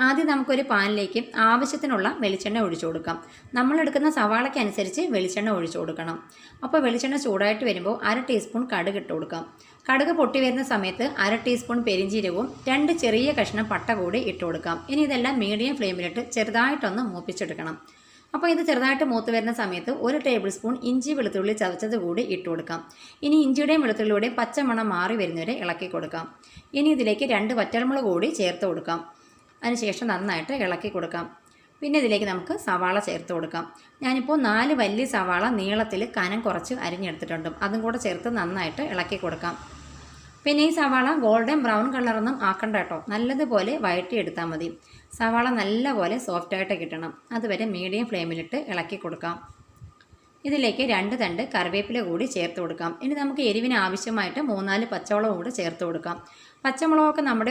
ആദ്യം നമുക്കൊരു പാനിലേക്ക് ആവശ്യത്തിനുള്ള വെളിച്ചെണ്ണ ഒഴിച്ചു കൊടുക്കാം. നമ്മളെടുക്കുന്ന സവാളയ്ക്കനുസരിച്ച് വെളിച്ചെണ്ണ ഒഴിച്ചു കൊടുക്കണം. അപ്പോൾ വെളിച്ചെണ്ണ ചൂടായിട്ട് വരുമ്പോൾ 1/2 ടീസ്പൂൺ കടുക് ഇട്ട് കൊടുക്കാം. കടുക് പൊട്ടി വരുന്ന സമയത്ത് 1/2 ടീസ്പൂൺ പെരിഞ്ജീരകവും 2 ചെറിയ കഷ്ണം പട്ട കൂടി ഇട്ട് കൊടുക്കാം. ഇനി ഇതെല്ലാം മീഡിയം ഫ്ലെയിമിലിട്ട് ചെറുതായിട്ടൊന്ന് മൂപ്പിച്ചെടുക്കണം. അപ്പോൾ ഇത് ചെറുതായിട്ട് മൂത്ത് വരുന്ന സമയത്ത് 1 ടേബിൾ സ്പൂൺ ഇഞ്ചി വെളുത്തുള്ളി ചതച്ചത് കൂടി ഇട്ട് കൊടുക്കാം. ഇനി ഇഞ്ചിയുടെയും വെളുത്തുള്ളിയുടെയും പച്ചമണം മാറി വരുന്നവരെ ഇളക്കി കൊടുക്കാം. ഇനി ഇതിലേക്ക് 2 വറ്റൽമുളക് കൂടി ചേർത്ത് കൊടുക്കാം. അതിനുശേഷം നന്നായിട്ട് ഇളക്കി കൊടുക്കാം. പിന്നെ ഇതിലേക്ക് നമുക്ക് സവാള ചേർത്ത് കൊടുക്കാം. ഞാനിപ്പോൾ 4 വലിയ സവാള നീളത്തിൽ കനം കുറച്ച് അരിഞ്ഞെടുത്തിട്ടുണ്ട്. അതും കൂടെ ചേർത്ത് നന്നായിട്ട് ഇളക്കി കൊടുക്കാം. പിന്നെ ഈ സവാള ഗോൾഡൻ ബ്രൗൺ കളറൊന്നും ആക്കണ്ട കേട്ടോ, നല്ലതുപോലെ വഴറ്റിയെടുത്താൽ മതി. സവാള നല്ലപോലെ സോഫ്റ്റായിട്ട് കിട്ടണം. അതുവരെ മീഡിയം ഫ്ലെയിമിലിട്ട് ഇളക്കി കൊടുക്കാം. ഇതിലേക്ക് 2 തണ്ട് കറിവേപ്പില കൂടി ചേർത്ത് കൊടുക്കാം. ഇനി നമുക്ക് എരിവിന് ആവശ്യമായിട്ട് 3-4 പച്ചമുളക് കൂടി ചേർത്ത് കൊടുക്കാം. പച്ചമുളകൊക്കെ നമ്മുടെ